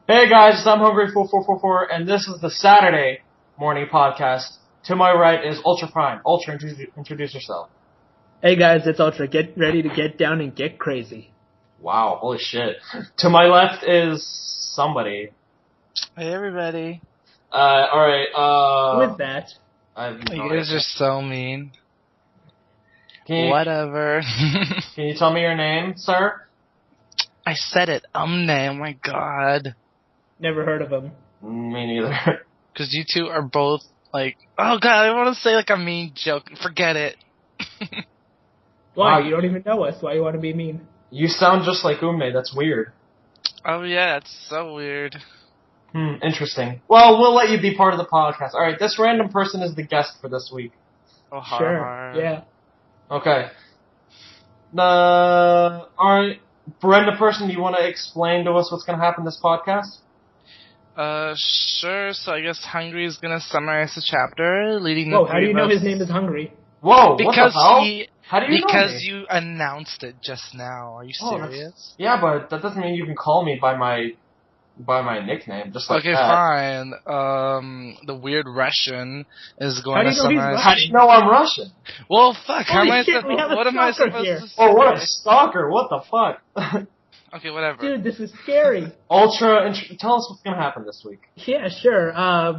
Hey guys, I'm Hungry4444, and this is the Saturday morning podcast. To my right is Ultra Prime. Ultra, introduce yourself. Hey guys, it's Ultra. Get ready to get down and get crazy. Wow, holy shit. To my left is somebody. Hey everybody. Alright, Who is that? You guys are so mean. Whatever. Can you tell me your name, sir? I said it. Name. Oh my god. Never heard of him. Me neither. Because you two are both like, oh god, I want to say like a mean joke. Forget it. Why? Wow. You don't even know us. Why you want to be mean? You sound just like Ume. That's weird. Oh yeah, that's so weird. Interesting. Well, we'll let you be part of the podcast. Alright, this random person is the guest for this week. Oh, sure. Yeah. Okay. Alright. Brenda person, do you want to explain to us what's going to happen in this podcast? Sure. So I guess Hungry is going to summarize the chapter, leading Whoa, how do you know his name is Hungry? Whoa, because what the hell? How do you know Because me? you announced it just now. Are you serious? Yeah, but that doesn't mean you can call me by my nickname, just like okay, that. Fine. The weird Russian is going to summarize. How do you know I'm Russian? Well, fuck. What am I supposed to say? Oh, what a stalker! What the fuck? Okay, whatever. Dude, this is scary. Ultra, tell us what's gonna happen this week. Yeah, sure.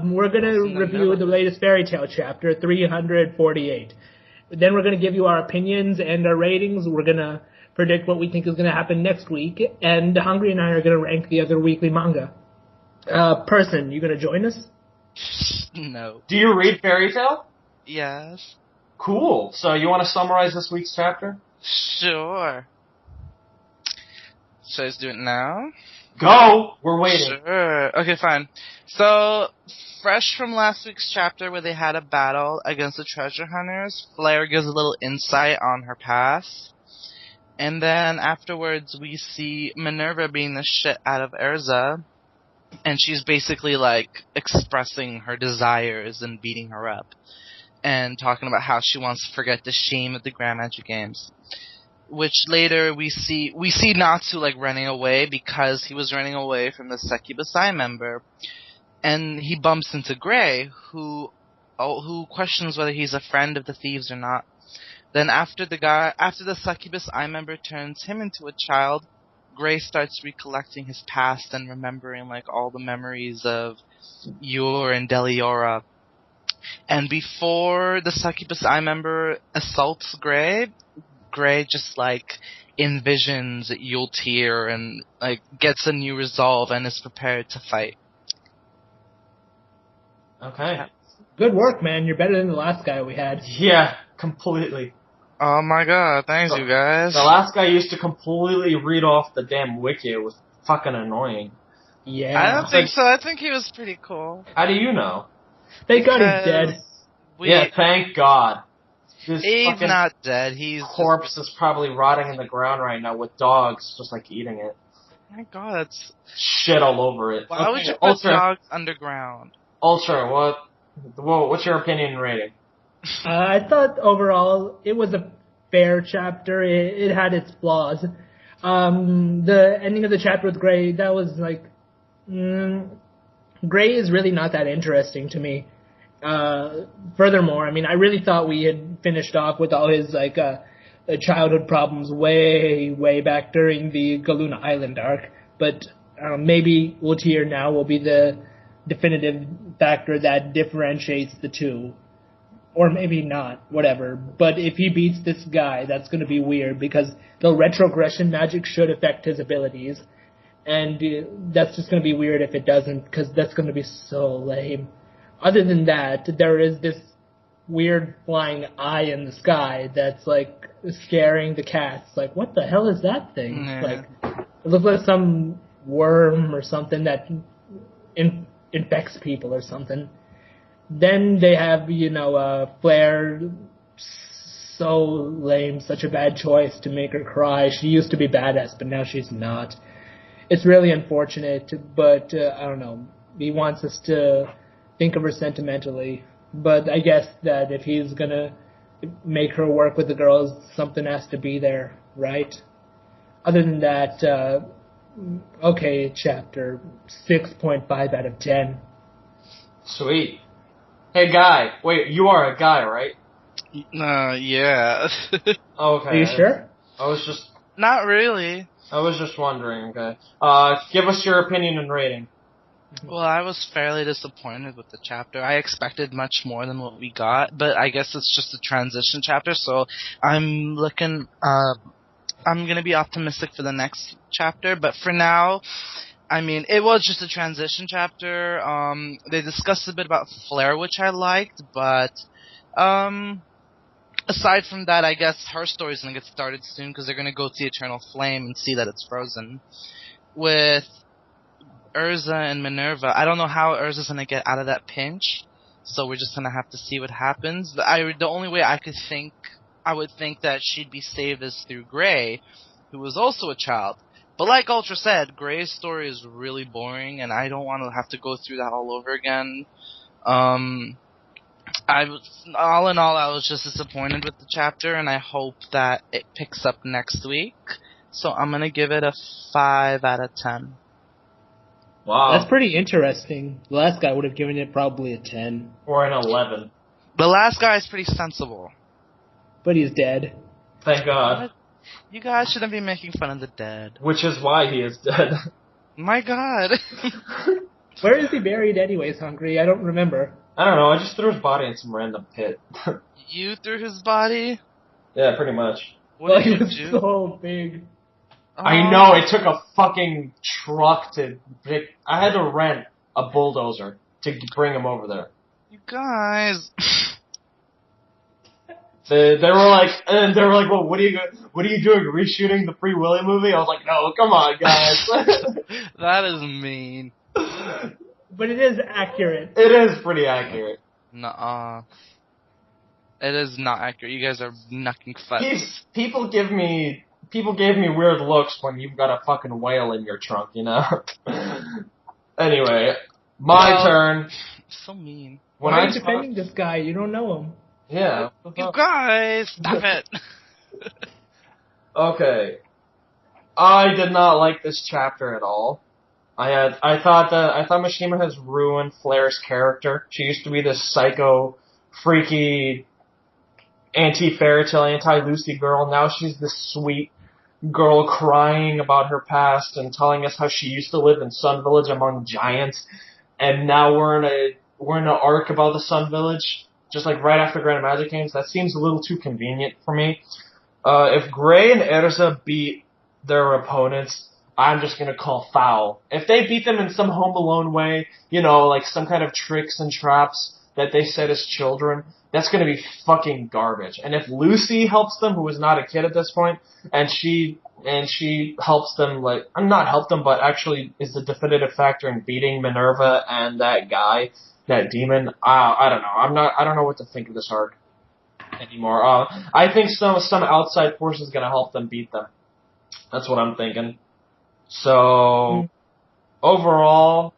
We're gonna review the latest Fairy Tail chapter, 348. Then we're gonna give you our opinions and our ratings. We're gonna predict what we think is going to happen next week, and Hungry and I are going to rank the other weekly manga. Person, you going to join us? No. Do you read Fairy Tail? Yes. Cool. So you want to summarize this week's chapter? Sure. Should I just do it now? Go! We're waiting. Sure. Okay, fine. So, fresh from last week's chapter where they had a battle against the treasure hunters, Flare gives a little insight on her past. And then afterwards, we see Minerva beating the shit out of Erza, and she's basically like expressing her desires and beating her up, and talking about how she wants to forget the shame of the Grand Magic Games. Which later we see Natsu like running away because he was running away from the Succubus Eye member, and he bumps into Gray, who questions whether he's a friend of the thieves or not. Then after the Succubus Eye member turns him into a child, Gray starts recollecting his past and remembering like all the memories of Yor and Deliora. And before the Succubus Eye member assaults Gray just like envisions Yultir and like gets a new resolve and is prepared to fight. Okay. Good work, man. You're better than the last guy we had. Yeah, completely. Oh my god, thanks you guys. The last guy used to completely read off the damn Wikia. It was fucking annoying. Yeah. I don't think so. I think he was pretty cool. How do you know? Thank God he's dead. Yeah, thank God. He's not dead. His corpse is probably rotting in the ground right now with dogs just like eating it. My god, it's shit all over it. Why would you put dogs underground? Ultra, what's your opinion and rating? I thought overall it was a fair chapter. It had its flaws. The ending of the chapter with Gray, that was like, Gray is really not that interesting to me. Furthermore, I mean, I really thought we had finished off with all his like childhood problems way back during the Galuna Island arc. But maybe Yultir now will be the definitive factor that differentiates the two. Or maybe not, whatever. But if he beats this guy, that's going to be weird because the retrogression magic should affect his abilities. And that's just going to be weird if it doesn't, because that's going to be so lame. Other than that, there is this weird flying eye in the sky that's like scaring the cats. Like, what the hell is that thing? Yeah. Like, it looks like some worm or something that infects people or something. Then they have, Flare, so lame, such a bad choice to make her cry. She used to be badass, but now she's not. It's really unfortunate, but I don't know. He wants us to think of her sentimentally. But I guess that if he's going to make her work with the girls, something has to be there, right? Other than that, okay chapter. 6.5 out of 10. Sweet. Hey, guy. Wait, you are a guy, right? Yeah. Okay. Are you sure? I was just Not really. wondering, okay. Give us your opinion and rating. Well, I was fairly disappointed with the chapter. I expected much more than what we got, but I guess it's just a transition chapter, so I'm looking, I'm gonna be optimistic for the next chapter, but for now, I mean, it was just a transition chapter. They discussed a bit about Flare, which I liked, but, aside from that, I guess her story's gonna get started soon, because they're gonna go to the Eternal Flame and see that it's frozen. With Urza and Minerva, I don't know how Urza's gonna get out of that pinch, so we're just gonna have to see what happens. The only way I would think that she'd be saved is through Gray, who was also a child. But like Ultra said, Gray's story is really boring, and I don't want to have to go through that all over again. All in all, I was just disappointed with the chapter, and I hope that it picks up next week. So I'm gonna give it a 5 out of 10. Wow. That's pretty interesting. The last guy would have given it probably a 10. Or an 11. The last guy is pretty sensible. But he's dead. Thank God. You guys shouldn't be making fun of the dead. Which is why he is dead. My God. Where is he buried anyways, Hungry? I don't remember. I don't know, I just threw his body in some random pit. You threw his body? Yeah, pretty much. What He did was you do? so big. I know, it took a fucking truck to pick. I had to rent a bulldozer to bring him over there. You guys. They were like, well, what are you doing, reshooting the Free Willy movie? I was like, no, come on, guys. That is mean. But it is accurate. It is pretty accurate. Nuh-uh. It is not accurate. You guys are knucking fucks. People gave me weird looks when you've got a fucking whale in your trunk, you know? Anyway, my turn. So mean. When Why are you defending this guy? You don't know him. Yeah. You guys, stop it. Okay. I did not like this chapter at all. I thought Mishima has ruined Flare's character. She used to be this psycho, freaky, anti-Fairy Tail, anti-Lucy girl. Now she's this sweet girl crying about her past and telling us how she used to live in Sun Village among giants. And now we're in an arc about the Sun Village, just like right after Grand Magic Games. That seems a little too convenient for me. If Gray and Erza beat their opponents, I'm just gonna call foul. If they beat them in some Home Alone way, you know, like some kind of tricks and traps that they set as children, that's gonna be fucking garbage. And if Lucy helps them, who is not a kid at this point, and she helps them, like, not help them, but actually is the definitive factor in beating Minerva and that guy, that demon, I don't know. I don't know what to think of this arc anymore. I think some outside force is gonna help them beat them. That's what I'm thinking. So, overall,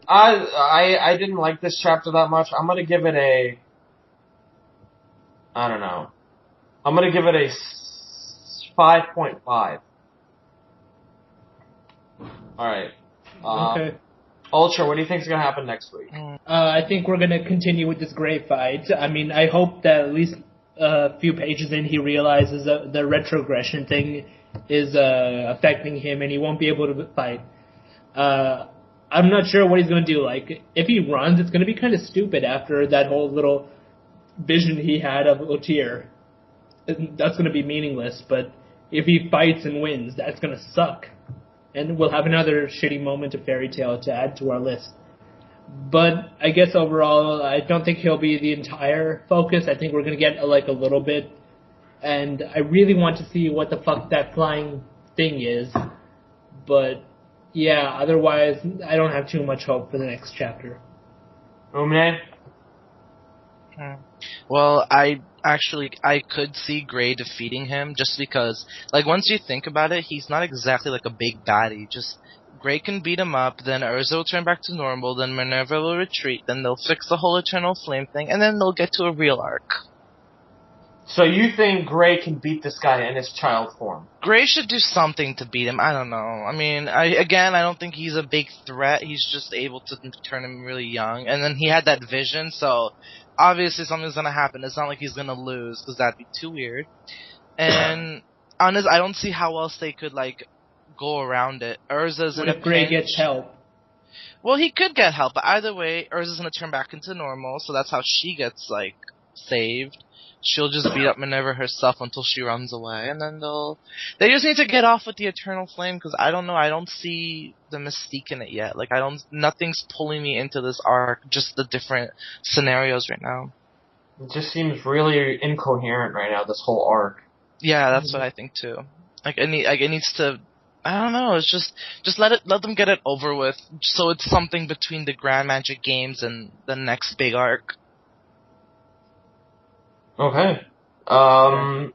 I didn't like this chapter that much. I'm gonna give it a, I don't know. I'm gonna give it a 5.5. Alright. Okay. Ultra, what do you think is gonna happen next week? I think we're gonna continue with this Gray fight. I mean, I hope that at least a few pages in he realizes that the retrogression thing is affecting him and he won't be able to fight. I'm not sure what he's going to do. Like, if he runs, it's going to be kind of stupid after that whole little vision he had of Otir. That's going to be meaningless, but if he fights and wins, that's going to suck. And we'll have another shitty moment of Fairy Tail to add to our list. But I guess overall, I don't think he'll be the entire focus. I think we're going to get like a little bit. And I really want to see what the fuck that flying thing is. But yeah, otherwise, I don't have too much hope for the next chapter. Umne? Well, I could see Gray defeating him just because, like, once you think about it, he's not exactly like a big baddie. Just Gray can beat him up, then Urza will turn back to normal, then Minerva will retreat, then they'll fix the whole Eternal Flame thing, and then they'll get to a real arc. So you think Gray can beat this guy in his child form? Gray should do something to beat him. I don't know. I mean, I don't think he's a big threat. He's just able to turn him really young. And then he had that vision, so obviously something's gonna happen. It's not like he's gonna lose, because that'd be too weird. And honest, I don't see how else they could, like, go around it. Urza's What in a if Gray pinch. gets help? Well, he could get help, but either way, Urza's gonna turn back into normal, so that's how she gets, like, saved. She'll just beat up Minerva herself until she runs away, and then they just need to get off with the Eternal Flame, because I don't know, I don't see the mystique in it yet. Like, nothing's pulling me into this arc, just the different scenarios right now. It just seems really incoherent right now, this whole arc. Yeah, that's what I think too. It needs to, I don't know, it's just let them get it over with, so it's something between the Grand Magic Games and the next big arc. Okay. I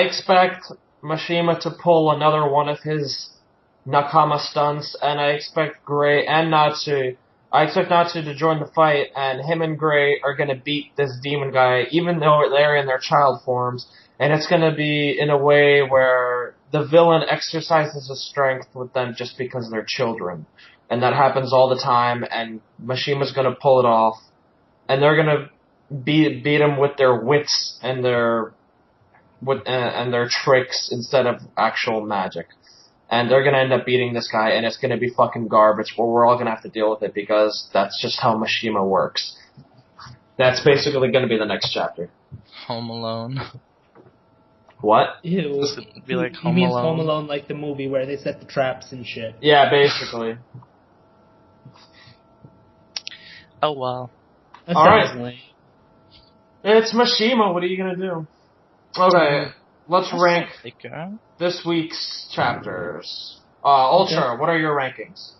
expect Mishima to pull another one of his Nakama stunts, and I expect Gray and Natsu. I expect Natsu to join the fight, and him and Gray are gonna beat this demon guy, even though they're in their child forms, and it's gonna be in a way where the villain exercises his strength with them just because they're children. And that happens all the time, and Mishima's gonna pull it off, and they're gonna beat him with their wits and their tricks instead of actual magic. And they're gonna end up beating this guy, and it's gonna be fucking garbage, but we're all gonna have to deal with it because that's just how Mishima works. That's basically gonna be the next chapter. Home Alone. What? Ew. It's gonna be like He Home means Alone. Home Alone, like the movie where they set the traps and shit. Yeah, basically. Oh well. That All sounds right. lame. It's Mishima, what are you gonna do? Okay, let's rank Like, this week's chapters. Ultra, what are your rankings?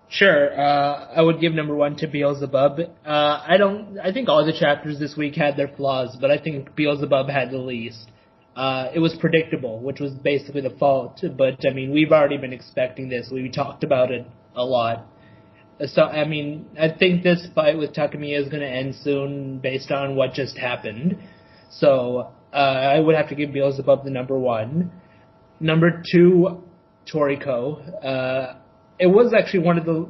Sure, I would give number 1 to Beelzebub. I think all the chapters this week had their flaws, but I think Beelzebub had the least. It was predictable, which was basically the fault, but I mean, we've already been expecting this. We talked about it a lot. So, I mean, I think this fight with Takamiya is going to end soon based on what just happened. So, I would have to give Beelzebub the number 1. Number 2, Toriko. It was actually one of the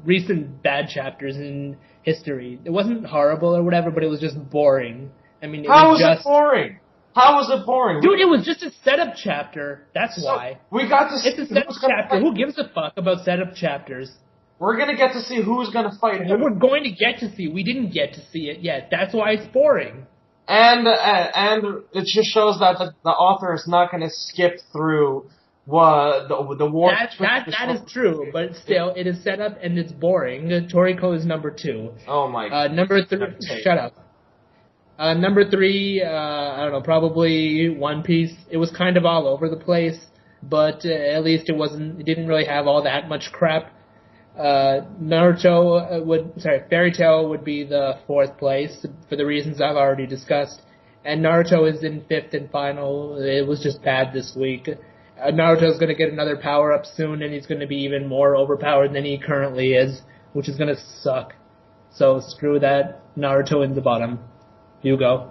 recent bad chapters in history. It wasn't horrible or whatever, but it was just boring. I mean, How was it boring? How was it boring? Dude, it was just a setup chapter. That's why. We got to see It's a setup chapter. Who gives a fuck about setup chapters? We're gonna get to see who's gonna fight And him. we're going to get to see. We didn't get to see it yet. That's why it's boring. And it just shows that the author is not gonna skip through the war. That is true, but still, it is set up and it's boring. Toriko is number 2. Oh my god. Number 3, shut up. Number 3, I don't know, probably One Piece. It was kind of all over the place, but at least it didn't really have all that much crap. Fairy Tail would be the 4th place for the reasons I've already discussed. And Naruto is in 5th and final. It was just bad this week. Naruto's going to get another power-up soon, and he's going to be even more overpowered than he currently is, which is going to suck. So screw that. Naruto in the bottom. You go.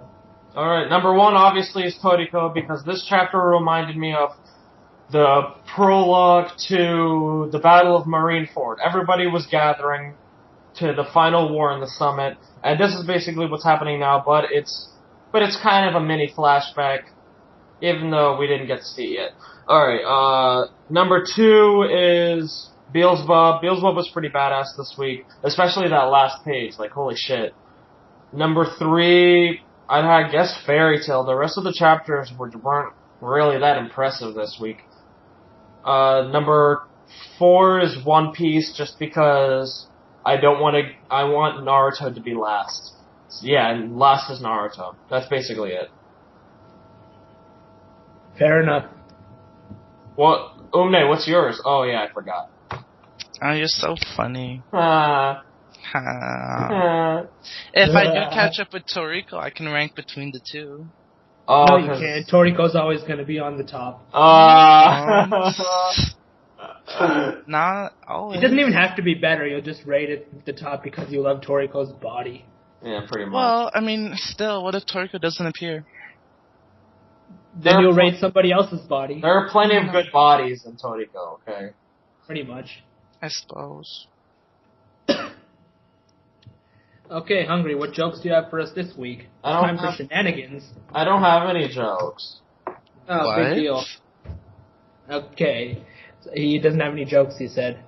Alright, number 1 obviously is Toriko, because this chapter reminded me of the prologue to the Battle of Marineford. Everybody was gathering to the final war in the summit, and this is basically what's happening now, but it's kind of a mini flashback, even though we didn't get to see it. Alright, number 2 is Beelzebub. Beelzebub was pretty badass this week, especially that last page, like holy shit. Number 3, I guess Fairy Tail. The rest of the chapters weren't really that impressive this week. Number 4 is One Piece, just because I want Naruto to be last. So, yeah, and last is Naruto. That's basically it. Fair enough. What, Umne, what's yours? Oh yeah, I forgot. Oh, you're so funny. If If I do catch up with Toriko, I can rank between the two. Oh, No, you can't. Toriko's always going to be on the top. Not always. It doesn't even have to be better. You'll just rate it at the top because you love Toriko's body. Yeah, pretty much. Well, I mean, still, what if Toriko doesn't appear? Then you'll raid somebody else's body. There are plenty of good bodies in Toriko, okay? Pretty much. I suppose. Okay, Hungry, what jokes do you have for us this week? Time for shenanigans. I don't have any jokes. Oh, What? big deal. Okay. He doesn't have any jokes, he said.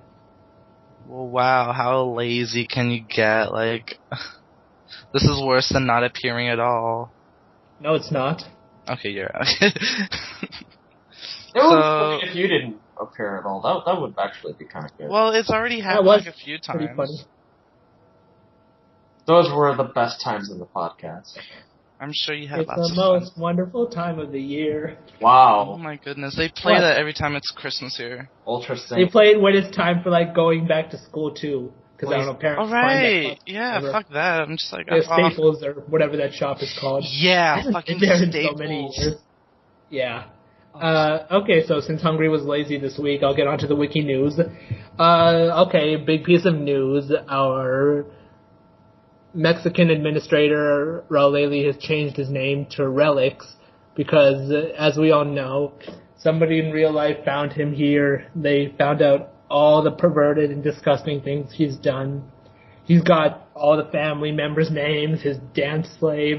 Well, wow, how lazy can you get? Like, this is worse than not appearing at all. No, it's not. Okay, you're right. It would be funny if you didn't appear at all. That would actually be kind of good. Well, it's already happened like a few times. Pretty funny. Those were the best times in the podcast. I'm sure you had It's lots the of most wonderful time of the year. Wow. Oh my goodness, they play that every time it's Christmas here. Ultra Sync. They play it when it's time for like going back to school too, because I don't know parents. Alright, yeah, fuck that. I'm just like, Staples or whatever that shop is called. Yeah, fucking there in Staples. so many years. Yeah. Okay, so since Hungry was lazy this week, I'll get onto the wiki news. Okay, big piece of news. Our Mexican administrator, Raul Lely, has changed his name to Relics because, as we all know, somebody in real life found him here. They found out all the perverted and disgusting things he's done. He's got all the family members' names, his dance slave,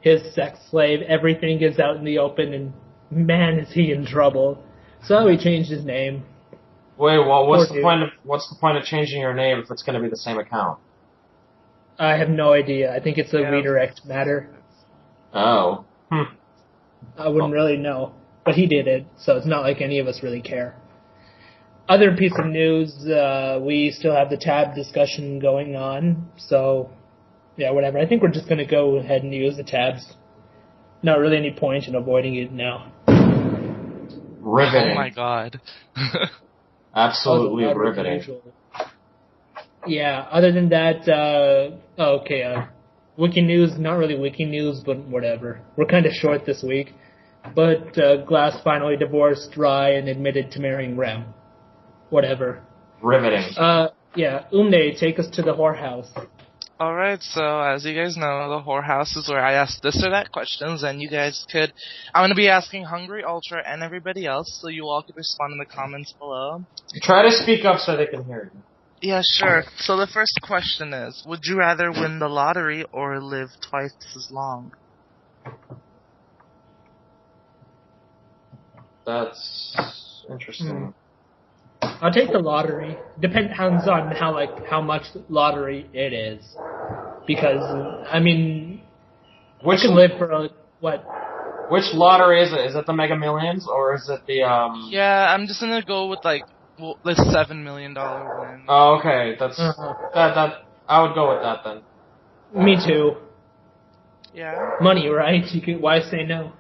his sex slave, everything is out in the open, and man, is he in trouble. So he changed his name. Wait, well, what's the point of changing your name if it's going to be the same account? I have no idea. I think it's a redirect matter. Oh. I wouldn't really know. But he did it, so it's not like any of us really care. Other piece of news, we still have the tab discussion going on, so yeah, whatever. I think we're just going to go ahead and use the tabs. Not really any point in avoiding it now. Riveting. Oh my god. Absolutely riveting. Yeah, other than that, Wiki News, not really Wiki News, but whatever. We're kind of short this week. But Glass finally divorced Rai and admitted to marrying Rem. Whatever. Riveting. Yeah, Umne, take us to the whorehouse. Alright, so as you guys know, the whorehouse is where I ask this or that questions, and you guys could... I'm going to be asking Hungry Ultra and everybody else, so you all could respond in the comments below. Try to speak up so they can hear you. Yeah, sure. So the first question is, would you rather win the lottery or live twice as long? That's interesting. I'll take the lottery. Depends on how much lottery it is. Because, I mean, I can live for what? Which lottery is it? Is it the Mega Millions or is it the Yeah, I'm just gonna go with the $7 million win. Oh, okay. That's that. I would go with that then. Me too. Yeah. Money, right? Why say no?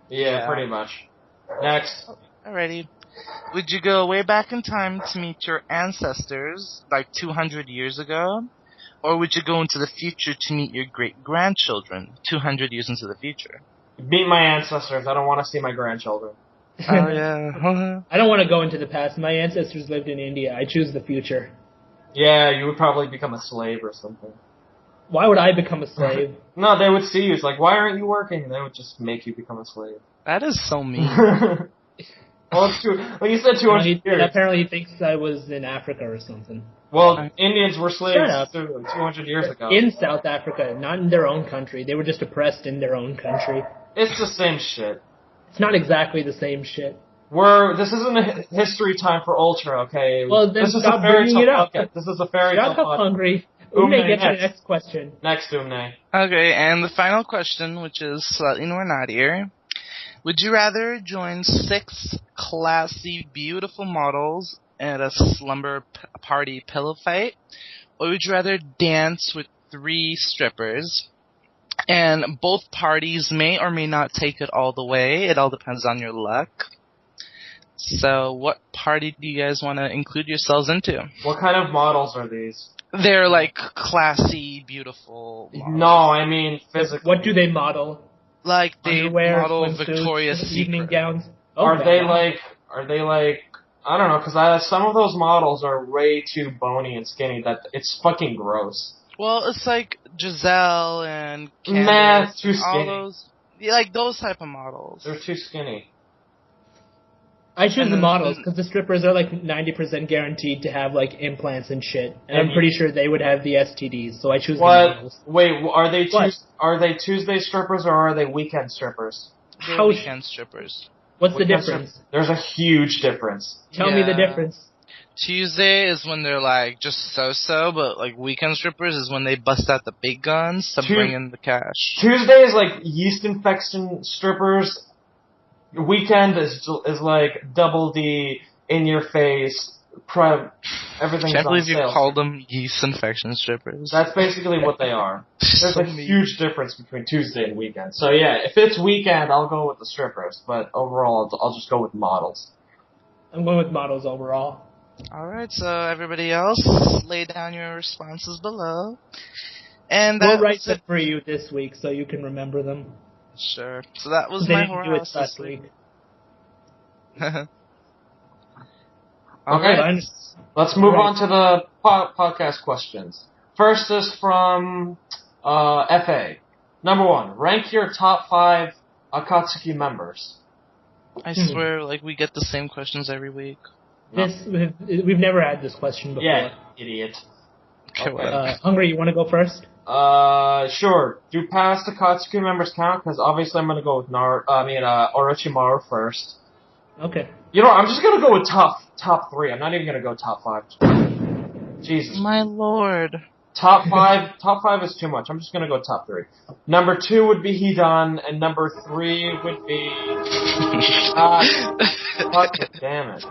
Yeah, pretty much. Next. Alrighty. Would you go way back in time to meet your ancestors, like 200 years ago? Or would you go into the future to meet your great-grandchildren, 200 years into the future? Meet my ancestors. I don't want to see my grandchildren. Oh, yeah. I don't want to go into the past. My ancestors lived in India. I choose the future. Yeah, you would probably become a slave or something. Why would I become a slave? No, they would see you. It's like, why aren't you working? And they would just make you become a slave. That is so mean. Well, it's true. When you said 200 years. Apparently he thinks I was in Africa or something. Well, Indians were slaves too, 200 years ago. In South Africa, not in their own country. They were just oppressed in their own country. It's the same shit. It's not exactly the same shit. This isn't a history time for Ultra, okay? Well, then this is stop a fairy bringing it tale up. podcast. This is a fairy tale Shut up, podcast. Hungry. Umne, get to the next. next question. Next, Umne. Okay, and the final question, which is slightly more naughtier. Would you rather join 6 classy, beautiful models at a slumber party pillow fight, or would you rather dance with 3 strippers? And both parties may or may not take it all the way. It all depends on your luck. So what party do you guys want to include yourselves into? What kind of models are these? They're like classy, beautiful models. No, I mean physically. What do they model? Like they Underwear, model swimsuits, Victoria's Secret. evening gowns. Oh, Are they like? I don't know, because some of those models are way too bony and skinny that it's fucking gross. Well, it's like Giselle and Nah, Candace, too and all skinny. those, yeah, like those type of models. They're too skinny. I choose And the then- models because the strippers are like 90% guaranteed to have like implants and shit, and I'm And pretty sure they would have the STDs. So I choose the What? models. Wait, are they What? Are they Tuesday strippers or are they weekend strippers? They're How? weekend strippers. What's the Weekend difference? There's a huge difference. Tell me the Yeah. difference. Tuesday is when they're like just so, but like weekend strippers is when they bust out the big guns to bring in the cash. Tuesday is like yeast infection strippers. Weekend is like double D, in your face, everything's Can't on believe you sale. called them yeast infection strippers. That's basically what they are. There's So a mean. huge difference between Tuesday and weekend. So yeah, if it's weekend, I'll go with the strippers, but overall, I'll just go with models. I'm going with models overall. Alright, so everybody else, lay down your responses below. And that We'll write was them it. for you this week so you can remember them. Sure. So that was They my didn't do it whorehouse this last week. week. Alright. Fine. Let's move Right. on to the podcast questions. First is from FA. Number 1, rank your top 5 Akatsuki members. I swear, like, we get the same questions every week. We've never had this question before. Yeah, idiot. Okay, whatever. Hungry, you want to go first? Sure. Do past Akatsuki members count? Because obviously I'm gonna go with Orochimaru first. Okay. You know, I'm just gonna go with top 3. I'm not even gonna go top 5. Jesus. My lord. Top 5 is too much. I'm just gonna go top 3. Number 2 would be Hidan, and number 3 would be... fuck it, damn it.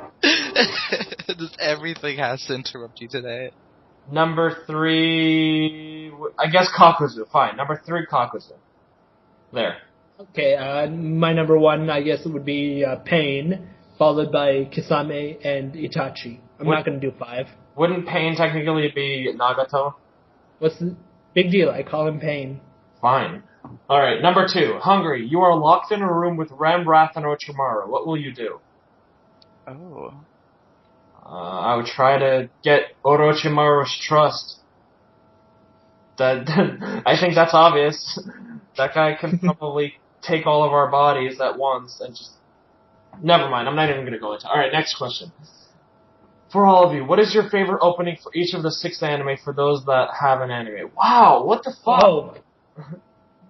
Just everything has to interrupt you today. Number 3... I guess Kakuzu. Fine. Number 3, Kakuzu. There. Okay, my number 1, I guess it would be Pain, followed by Kisame and Itachi. I'm not going to do 5. Wouldn't Pain technically be Nagato? What's the big deal? I call him Pain. Fine. Alright, number 2. Hungry. You are locked in a room with Rem, Wrath, and Orochimaru. What will you do? Oh. I would try to get Orochimaru's trust. I think that's obvious. That guy can probably take all of our bodies at once and just... Never mind, I'm not even going to go into it. Alright, next question. For all of you, what is your favorite opening for each of the 6 anime for those that have an anime? Wow, what the fuck? Oh,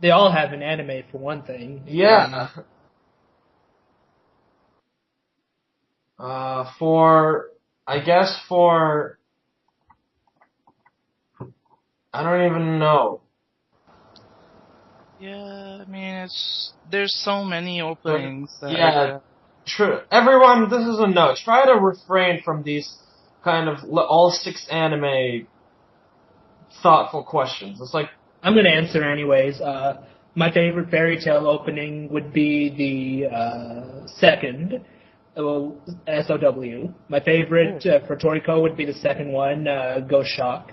they all have an anime for one thing. Yeah. I don't even know. Yeah, I mean, there's so many openings. Yeah, true. Everyone, this is a note. Try to refrain from these kind of all 6 anime thoughtful questions. It's like... I'm going to answer anyways. My favorite Fairy Tail opening would be the second, SOW. My favorite for Toriko would be the second one, Go Shock.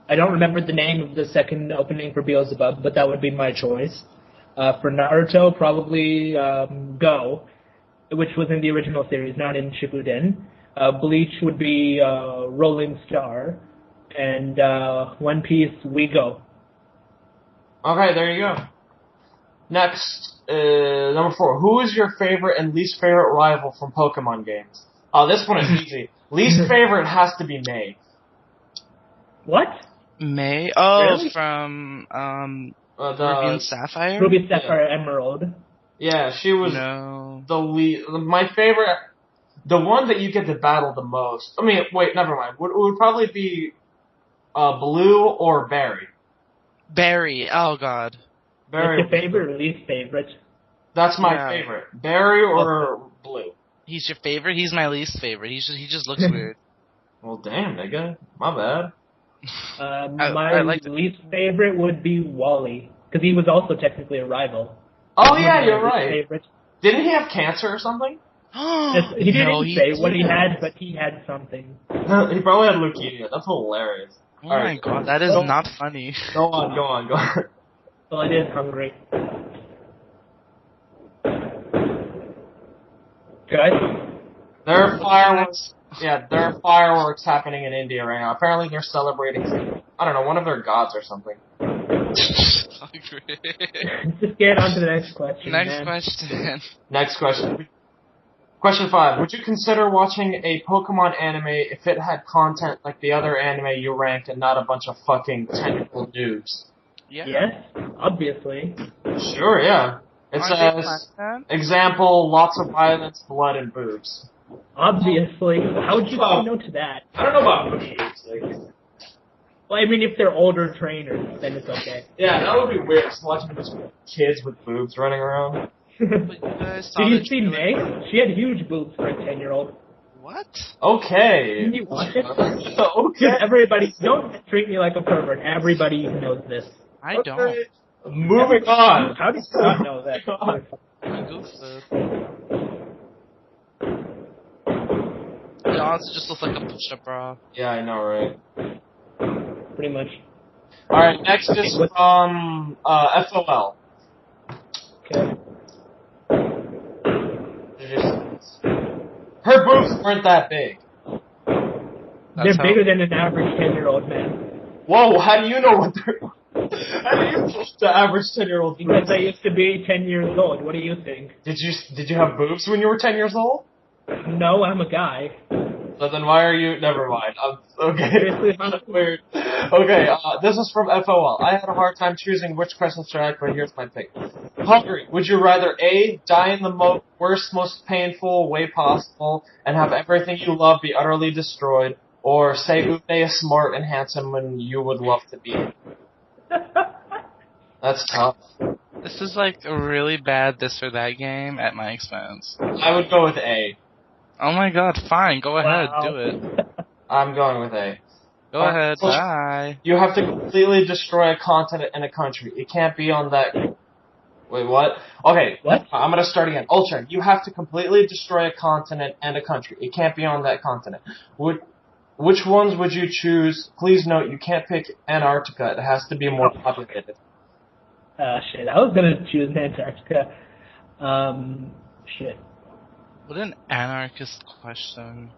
I don't remember the name of the second opening for Beelzebub, but that would be my choice. For Naruto, probably Go, which was in the original series, not in Shippuden. Bleach would be Rolling Star. And One Piece, We Go. Okay, there you go. Next, number 4. Who is your favorite and least favorite rival from Pokemon games? Oh, this one is easy. Least favorite has to be May. What? May? Oh, Really? From The Ruby and Sapphire? Ruby, Sapphire, Emerald. Yeah, she was No. the least. My favorite, the one that you get to battle the most. I mean, wait, never mind. It would probably be Blue or Barry. Barry. Oh, God. Barry. What's your favorite or least favorite? That's my Yeah. favorite. Barry or Blue. He's your favorite? He's my least favorite. He just looks weird. Well, damn, nigga. My bad. My I like least favorite would be Wally, because he was also technically a rival. Oh, He yeah, was my you're least right. favorite. Didn't he have cancer or something? He didn't No, say what he had, but he had something. He probably had leukemia. That's hilarious. Oh my Alright. God, that is not funny. Go on. Well, it is hungry. Good? There are fireworks. Yeah, there are fireworks happening in India right now. Apparently they're celebrating, I don't know, one of their gods or something. Just get on to the next question, Next man. question. Next question. Question 5. Would you consider watching a Pokemon anime if it had content like the other anime you ranked and not a bunch of fucking technical noobs? Yeah. Yes, obviously. Sure, yeah. It Aren't they says, content? example, lots of violence, blood, and boobs. Obviously. How would you say no to that? I don't know about boobs. Like, Well, I mean, if they're older trainers, then it's okay. yeah, that would be weird, just watching those kids with boobs running around. But you guys saw Did you the see trailer. May? She had huge boobs for a 10-year-old. What? Okay. Didn't you watch it? Okay. Dude, everybody, don't treat me like a pervert. Everybody knows this. I don't. Moving on. How did you not know that? I'm goofy. It honestly just looks like a push-up bra. Yeah, I know, right? Pretty much. Alright, next is from FOL. Okay. Her boobs weren't that big. They're bigger than an average 10-year-old man. Whoa, how do you know what they're... How do you know the average 10-year-old boobs? Because I used to be 10 years old. What do you think? Did you have boobs when you were 10 years old? No, I'm a guy. So then why are you... Never mind. Okay. Seriously, Weird. Okay, this is from FOL. I had a hard time choosing which question to ask, but here's my pick. Hungry. Would you rather A, die in the worst, most painful way possible, and have everything you love be utterly destroyed, or say Ume is smart and handsome when you would love to be? That's tough. This is like a really bad this or that game at my expense. I would go with A. Oh my god, fine, go ahead, Wow. do it. I'm going with A. Go ahead, bye. You have to completely destroy a continent and a country. It can't be on that... Wait, what? Okay, What? I'm gonna start again. Ultron, you have to completely destroy a continent and a country. It can't be on that continent. Which ones would you choose? Please note, you can't pick Antarctica. It has to be more populated. Shit. I was gonna choose Antarctica. Shit. What an anarchist question.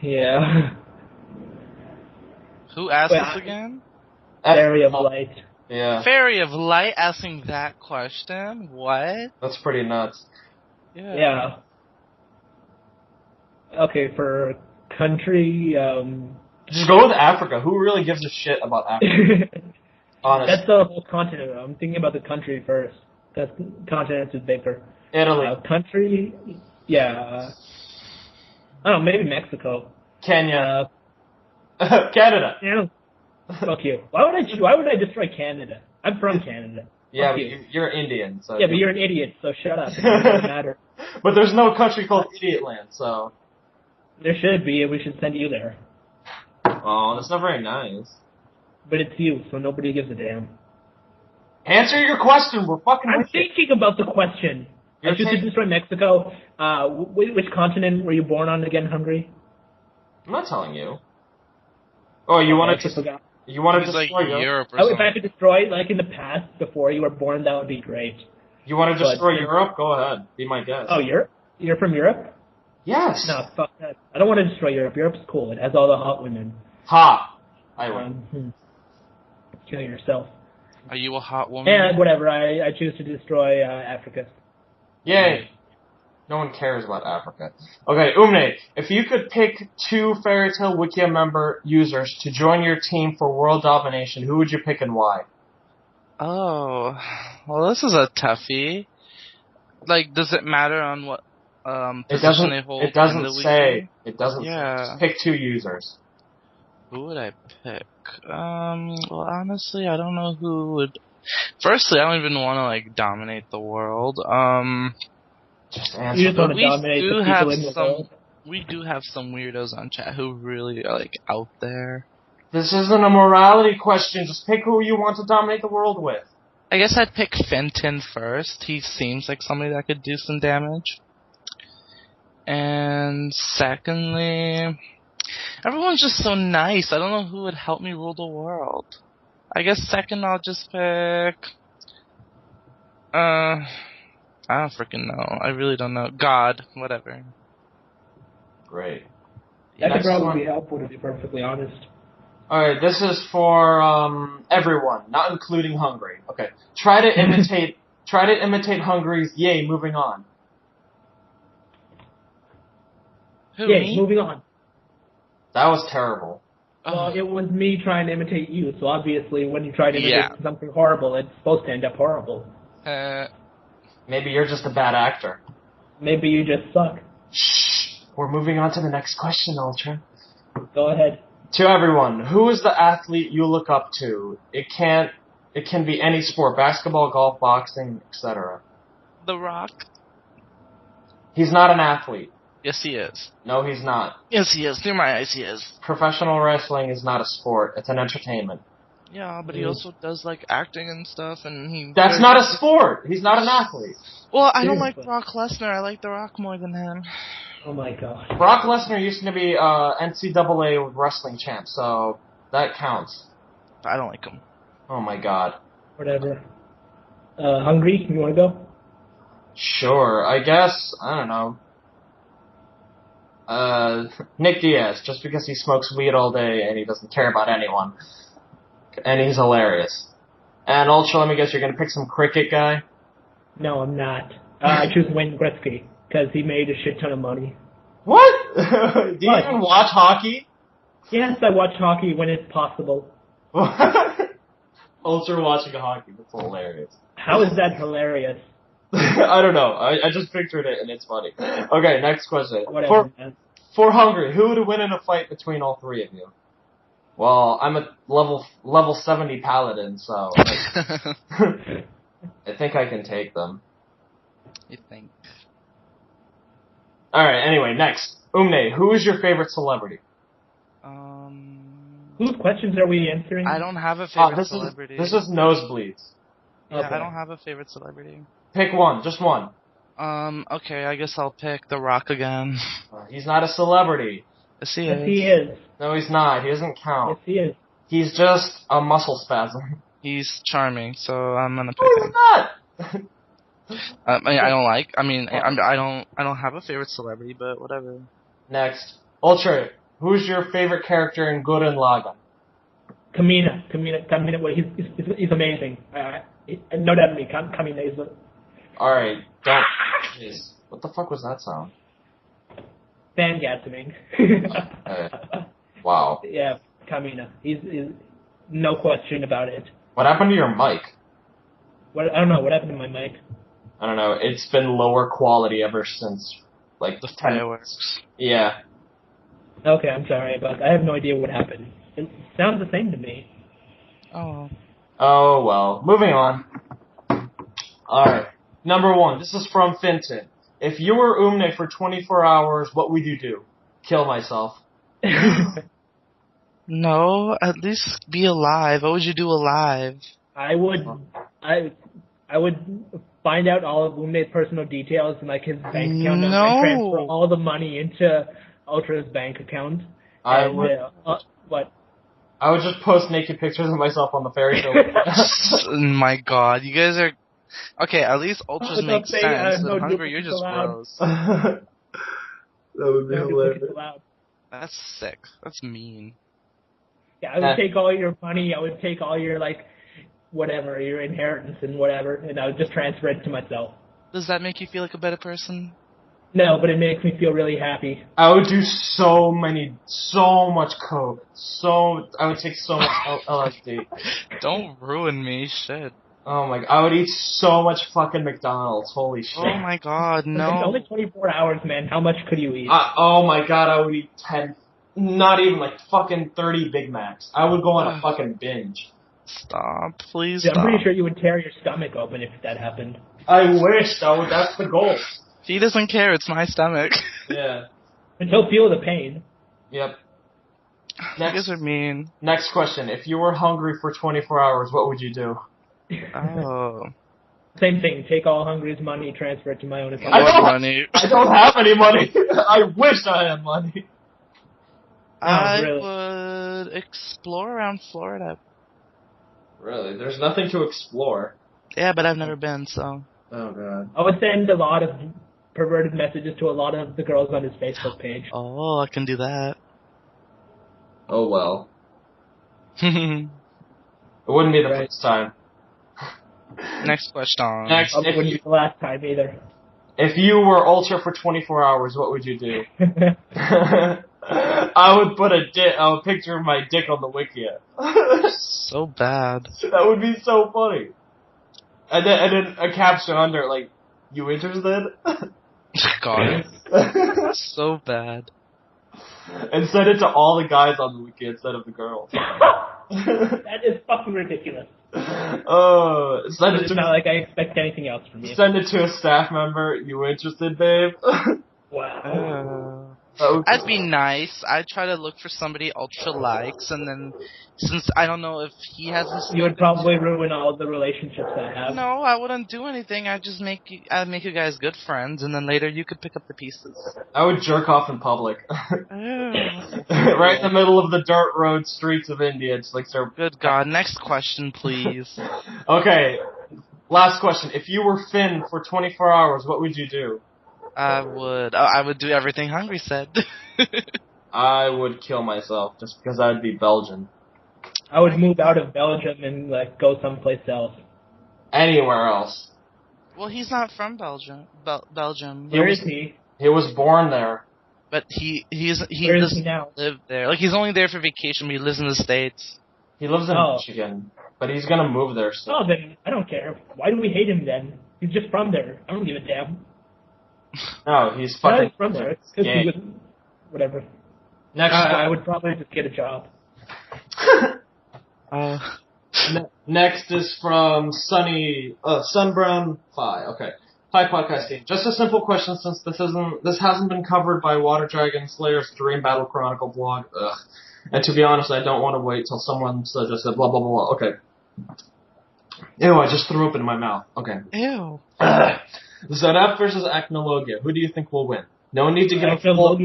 Yeah. Who asked this again? Area of light. Yeah. Fairy of Light asking that question? What? That's pretty nuts. Yeah. Okay, for country, Just go with Africa. Who really gives a shit about Africa? Honestly. That's the whole continent. I'm thinking about the country first. The continent is bigger. Italy. Country, yeah. I don't know, maybe Mexico. Kenya. Canada. Yeah. Fuck you. Why would I destroy Canada? I'm from Canada. Yeah, Fuck but you. you're Indian, so... Yeah, but you're an idiot, so shut up. It doesn't matter. But there's no country called Idiot Land, so... There should be, and we should send you there. Oh, that's not very nice. But it's you, so nobody gives a damn. Answer your question, we're fucking I'm with you. thinking about the question. I choose to destroy Mexico. Which continent were you born on again, Hungary? I'm not telling you. Oh, you want to destroy like Europe? Europe or If something. I could destroy, like in the past, before you were born, that would be great. You want to destroy But- Europe? Go ahead. Be my guest. Oh, Europe? You're from Europe? Yes. No, fuck that. I don't want to destroy Europe. Europe's cool. It has all the hot women. Ha. I win. Kill yourself. Are you a hot woman? And whatever, I choose to destroy Africa. Yay. No one cares about Africa. Okay, Umne, if you could pick 2 Fairy Tail Wikia member users to join your team for world domination, who would you pick and why? Oh, well, this is a toughie. Like, does it matter on what position they hold? It doesn't in the say. Wiki? It doesn't Yeah. say. Just pick 2 users. Who would I pick? Well, honestly, I don't know who would. Firstly, I don't even want to like dominate the world. Just You answer. just want to we dominate do the have people in the some. world. We do have some weirdos on chat who really are like out there. This isn't a morality question. Just pick who you want to dominate the world with. I guess I'd pick Fenton first. He seems like somebody that could do some damage. And secondly, everyone's just so nice. I don't know who would help me rule the world. I guess second I'll just pick... I don't freaking know. I really don't know. God. Whatever. Great. That could Next probably one. be helpful, to be perfectly honest. Alright, this is for everyone, not including Hungry. Okay. Try to imitate Hungry's yay, moving on. Who, Yay, me? moving on. That was terrible. Well, it was me trying to imitate you, so obviously when you try to imitate Yeah. something horrible, it's supposed to end up horrible. Maybe you're just a bad actor. Maybe you just suck. Shh. We're moving on to the next question, Ultra. Go ahead. To everyone, who is the athlete you look up to? It can be any sport, basketball, golf, boxing, etc. The Rock? He's not an athlete. Yes, he is. No, he's not. Yes, he is. Through my eyes, he is. Professional wrestling is not a sport. It's an entertainment. Yeah, but he also does, like, acting and stuff, and he... That's not a sport. He's not an athlete. Well, I don't like Seriously. Brock Lesnar. I like The Rock more than him. Oh my god. Brock Lesnar used to be NCAA wrestling champ, so that counts. I don't like him. Oh my god. Whatever. Hungry? You wanna go? Sure, I guess, I don't know. Nick Diaz, just because he smokes weed all day and he doesn't care about anyone. And he's hilarious. And Ultra, let me guess, you're gonna pick some cricket guy? No, I'm not. I choose Wayne Gretzky, because he made a shit ton of money. What? Do you What? even watch hockey? Yes, I watch hockey when it's possible. Ultra watching hockey, that's hilarious. How is that hilarious? I don't know. I just pictured it and it's funny. Okay, next question. Whatever, man. For Hungry, who would win in a fight between all three of you? Well, I'm a level 70 paladin, so I think I can take them. You think? Alright, anyway, next. Umne, who is your favorite celebrity? Whose questions are we answering? I don't have a favorite celebrity. This is nosebleeds. Yeah, Okay. I don't have a favorite celebrity. Pick one, just one. Okay, I guess I'll pick The Rock again. He's not a celebrity. Yes, he Yes, is. he is. No, he's not. He doesn't Yes, count. he is. He's just a muscle spasm. He's charming, so I'm gonna pick No, he's him. not! I don't have a favorite celebrity, but whatever. Next. Ultra, who's your favorite character in Gurren Lagann? Kamina, well, he's amazing. No doubt in me, Kamina is Alright, don't. Jeez. What the fuck was that sound? fangasming. Wow. Yeah, Kamina. He's no question about it. What happened to your mic? I don't know, what happened to my mic? I don't know. It's been lower quality ever since, like, The 10. fireworks. Yeah. Okay, I'm sorry, but I have no idea what happened. It sounds the same to me. Oh. Oh, well. Moving on. Alright. Number one. This is from Finton. If you were Umne for 24 hours, what would you do? Kill myself. No, at least be alive. What would you do alive? I would find out all of Umne's personal details and like his bank account number and transfer all the money into Ultra's bank account. I And, would. what? I would just post naked pictures of myself on the Fairy Tail Wikia. My God, you guys are okay. At least ultras Don't make say, sense. no And Hungry, you're duplicates just allowed. gross. That would be No, hilarious. it's allowed. That's sick. That's mean. Yeah, I would take all your money. I would take all your whatever, your inheritance and whatever, and I would just transfer it to myself. Does that make you feel like a better person? No, but it makes me feel really happy. I would do so much coke. I would take so much LSD. Don't ruin me, shit. Oh my god, I would eat so much fucking McDonald's. Holy shit. Oh my God, It's no. only 24 hours, man. How much could you eat? Oh my god, I would eat 10, not even fucking 30 Big Macs. I would go on a fucking binge. Stop, please Yeah, stop. I'm pretty sure you would tear your stomach open if that happened. I wish, that's the goal. He doesn't care. It's my stomach. Yeah. And he'll feel the pain. Yep. You guys are mean. Next question. If you were hungry for 24 hours, what would you do? Oh. Same thing. Take all Hungry's money, transfer it to my own account. I What don't- money? I don't have any money. I wish I had money. I really? would explore around Florida. Really? There's nothing to explore. Yeah, but I've never been, so. Oh god. I would send a lot of perverted messages to a lot of the girls on his Facebook page. Oh, I can do that. Oh well. It wouldn't be the first time. Next question. Next, It wouldn't be the last time either. if you were Ultra for 24 hours, what would you do? I would put a picture of my dick on the Wikia. So bad. That would be so funny. And then a caption under, like, you interested? God. So bad. And send it to all the guys on the Wiki instead of the girls. That is fucking ridiculous. It's not like I expect anything else from you. Send it to a staff member. You interested, babe? Wow. I'd be nice. I'd try to look for somebody Ultra likes, and then since I don't know if he has this, You would probably ruin all the relationships I have. No, I wouldn't do anything. I'd make you guys good friends, and then later you could pick up the pieces. I would jerk off in public. Right in the middle of the dirt road streets of India. It's like, sir. Good God. Next question, please. Okay. Last question. If you were Finn for 24 hours, what would you do? I would do everything Hungry said. I would kill myself just because I'd be Belgian. I would move out of Belgium and go someplace else. Anywhere else. Well, he's not from Belgium. Belgium. Where is he? He was born there. But he Where is he now? Live there. Like, he's only there for vacation, but he lives in the States. He lives in Michigan, but he's gonna move there soon. Oh, then I don't care. Why do we hate him then? He's just from there. I don't give a damn. No, he's fucking from there. Because he was whatever. Next, I would probably just get a job. Next is from Sunbrown Phi. Okay. Hi, podcast team. Just a simple question, since this hasn't been covered by Water Dragon Slayer's Dream Battle Chronicle blog. Ugh. And to be honest, I don't want to wait till someone just said blah blah blah. Okay. Ew! I just threw up in my mouth. Okay. Ew. ZF versus Acnologia. Who do you think will win? No need to give a full.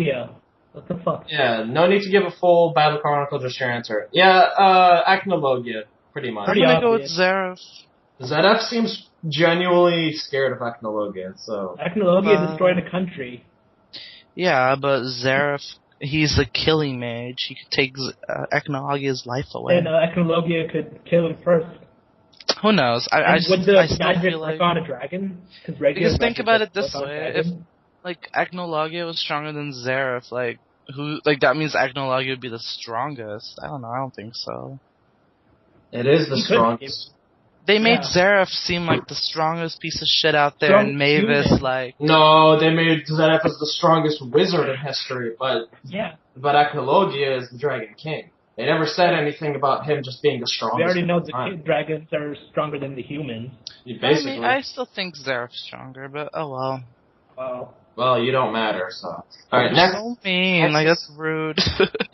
What the fuck? Yeah, no need to give a full Battle Chronicle. Just your answer. Yeah, Acnologia, pretty much. I'm gonna go with Zeref. ZF seems genuinely scared of Acnologia, so. Acnologia destroyed a country. Yeah, but Zeref, he's a killing mage. He could take Acnologia's life away. And Acnologia could kill him first. Who knows? I still feel like on a dragon? Because think about it this way: if Acnologia was stronger than Zeref, that means Acnologia would be the strongest. I don't know. I don't think so. It is the strongest. They made Zeref seem like the strongest piece of shit out there, and Mavis No, they made Zeref as the strongest wizard in history, but Acnologia is the Dragon King. They never said anything about him just being the strongest. We already know the dragons are stronger than the humans. Basically. I still think Zeref's stronger, but oh well. Well, you don't matter, so. Alright, next. So mean, that's rude.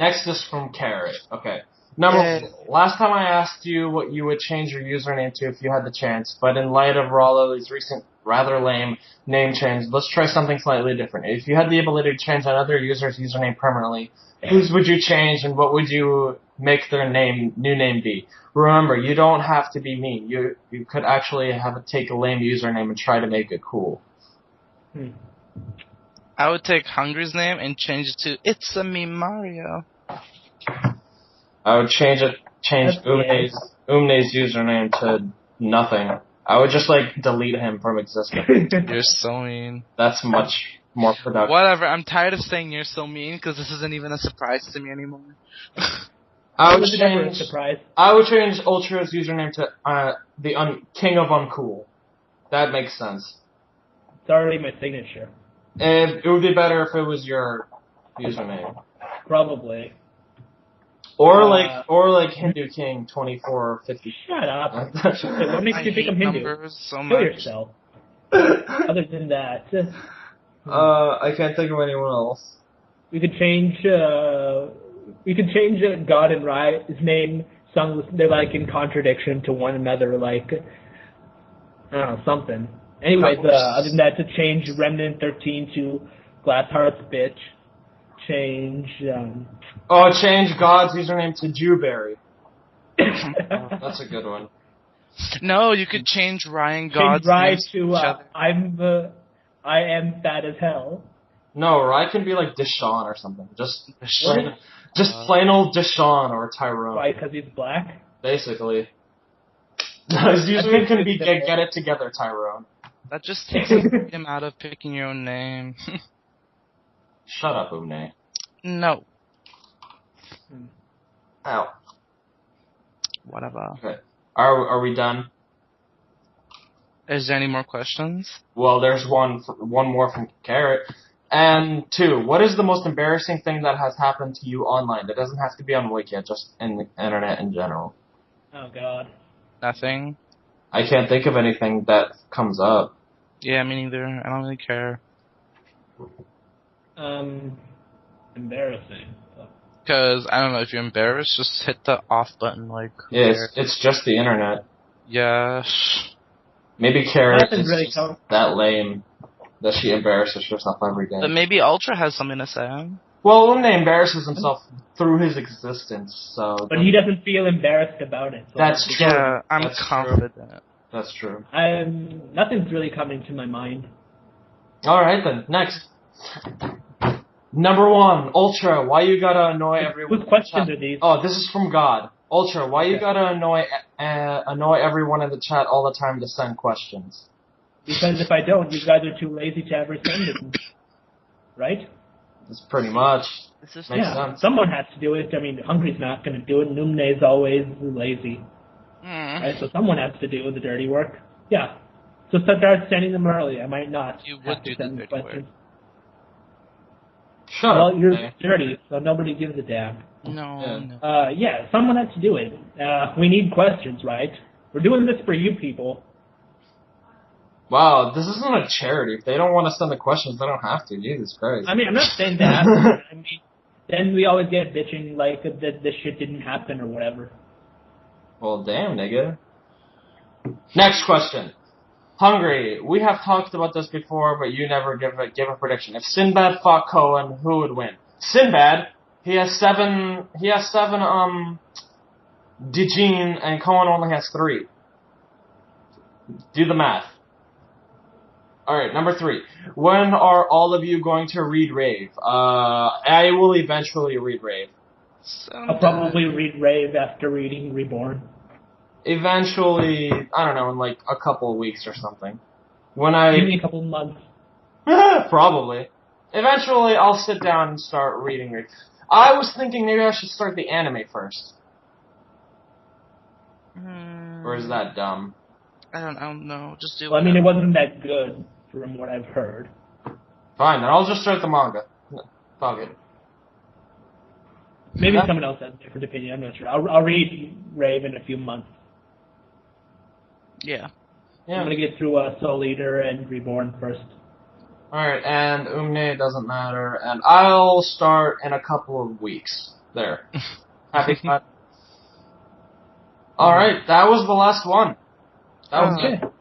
Next is from Carrot. Okay. Last time I asked you what you would change your username to if you had the chance, but in light of Rawley's recent rather lame name change, let's try something slightly different. If you had the ability to change another user's username permanently, whose would you change and what would you make their new name be? Remember, you don't have to be mean. You could actually take a lame username and try to make it cool. I would take Hungry's name and change it to It's a Me Mario. I would change Umne's username to nothing. I would just delete him from existence. You're so mean. That's much more productive. Whatever, I'm tired of saying you're so mean because this isn't even a surprise to me anymore. I would change Ultra's username to King of Uncool. That makes sense. It's already my signature. And it would be better if it was your username. Probably. Or Hindu King 2450. Shut up. What makes you think I'm Hindu? So Kill much. yourself. Other than that. I can't think of anyone else. We could change God and Rai's name. They're in contradiction to one another, I don't know, something. Anyways, other than that, to change Remnant 13 to Glassheart's bitch. Change God's username to Jewberry. That's a good one. No, you could change Ryan Change God's Rai name to I am fat as hell. No, Rai can be like Deshaun or something. Just Just plain old Deshaun or Tyrone. Why? Because he's black? Basically. His username can be get it together, Tyrone. That just takes him out of picking your own name. Shut up, Umne. No. Ow. Whatever. Okay. Are we done? Is there any more questions? Well, there's one more from Carrot. And 2, what is the most embarrassing thing that has happened to you online? It doesn't have to be on Wikia, just in the internet in general. Oh, God. Nothing? I can't think of anything that comes up. Yeah, me neither. I don't really care. Embarrassing. Because, I don't know, if you're embarrassed, just hit the off button, like, who Yeah, cares? it's just the internet. Yeah. Maybe Carrot Nothing is really just that lame that she embarrasses herself every day. But maybe Ultra has something to say. Well, Umne embarrasses himself through his existence, so... But he doesn't feel embarrassed about it. So That's true. Yeah, I'm That's confident. True. That's true. Nothing's really coming to my mind. Alright then, next. Number 1, Ultra, why you gotta annoy everyone? Whose questions are these? Oh, this is from God. Ultra, why you gotta annoy everyone in the chat all the time to send questions? Because if I don't, you guys are too lazy to ever send them. Right? That's pretty much. This is Makes sense. Someone has to do it. I mean, Hungry's not going to do it. Numne's always lazy. Right? So someone has to do the dirty work. Yeah. So start sending them early. I might not. You would do the send dirty questions. work. Shut Well, up. you're man. dirty, so nobody gives a damn. No. Yeah, someone has to do it. We need questions, right? We're doing this for you people. Wow, this isn't a charity. If they don't want to send the questions, they don't have to. Jesus Christ. I mean, I'm not saying that. I mean, then we always get bitching like that this shit didn't happen or whatever. Well, damn, nigga. Next question. Hungry, we have talked about this before, but you never give a prediction. If Sinbad fought Cohen, who would win? Sinbad, he has seven, Dijin, and Cohen only has 3. Do the math. Alright, number 3. When are all of you going to read Rave? I will eventually read Rave. I'll probably read Rave after reading Reborn. Eventually, I don't know, in like a couple of weeks or something. When Give me a couple months. Probably. Eventually, I'll sit down and start reading it. I was thinking maybe I should start the anime first. Or is that dumb? I don't know. Just do it. Well, I mean, it wasn't that good from what I've heard. Fine, then I'll just start the manga. Fuck it. Maybe Yeah. someone else has a different opinion. I'm not sure. I'll read Rave in a few months. Yeah. Yeah. I'm gonna get through Soul Eater and Reborn first. Alright, and Umne doesn't matter, and I'll start in a couple of weeks. There. Happy cut. Alright, that was the last one. That was Okay. it.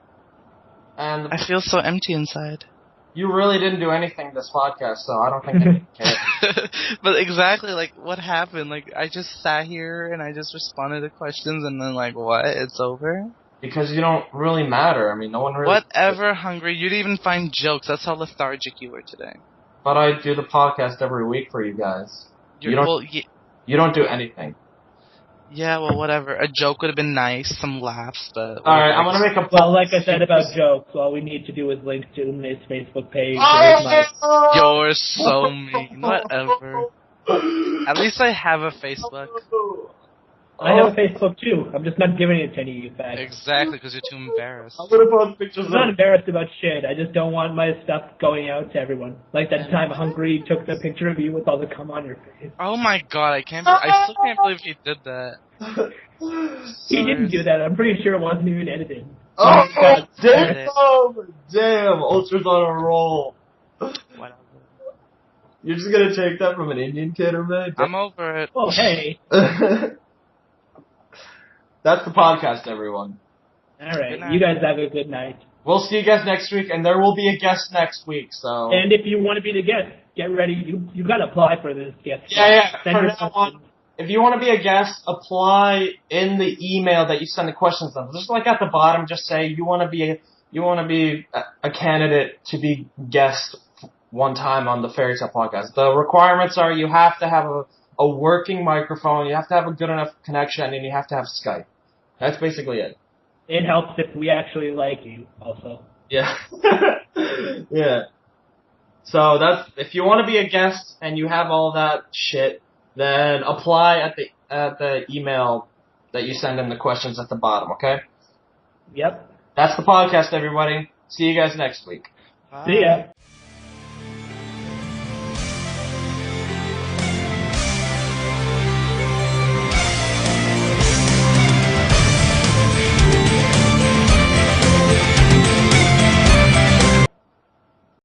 And I feel so empty inside. you really didn't do anything this podcast, so I don't think anyone cares. But exactly, like, what happened? Like, I just sat here and I just responded to questions and then, like, what? It's over? Because you don't really matter. I mean, no one really... Whatever, Hungry. You didn't even find jokes. That's how lethargic you were today. But I do the podcast every week for you guys. You don't do anything. Yeah, well, whatever. A joke would have been nice, some laughs, but... Alright, I'm gonna make a... Well, like I said about jokes, all we need to do is link to Umne's Facebook page. You're so mean. Whatever. At least I have a Facebook. I have a Facebook too. I'm just not giving it to any of you facts. Exactly, because you're too embarrassed. I'm gonna post pictures I'm not embarrassed about shit. I just don't want my stuff going out to everyone. Like that time Hungry took the picture of you with all the cum on your face. Oh my god, I still can't believe he did that. He didn't do that. I'm pretty sure it wasn't even edited. Oh, God. damn! Ultra's on a roll. Whatever. You're just gonna take that from an Indian kid, or man? I'm over it. Oh, hey. That's the podcast, everyone. Alright, you guys have a good night. We'll see you guys next week, and there will be a guest next week, so... And if you want to be the guest, get ready. You've got to apply for this guest. Yeah, Send from your now questions. on, if you want to be a guest, apply in the email that you send the questions on. Just like at the bottom, just say you want to be a candidate to be guest one time on the Fairy Tail Podcast. The requirements are you have to have a working microphone, you have to have a good enough connection, and you have to have Skype. That's basically it. It helps if we actually like you, also. Yeah. Yeah. So if you want to be a guest and you have all that shit, then apply at the email that you send in the questions at the bottom, okay? Yep. That's the podcast, everybody. See you guys next week. Bye. See ya.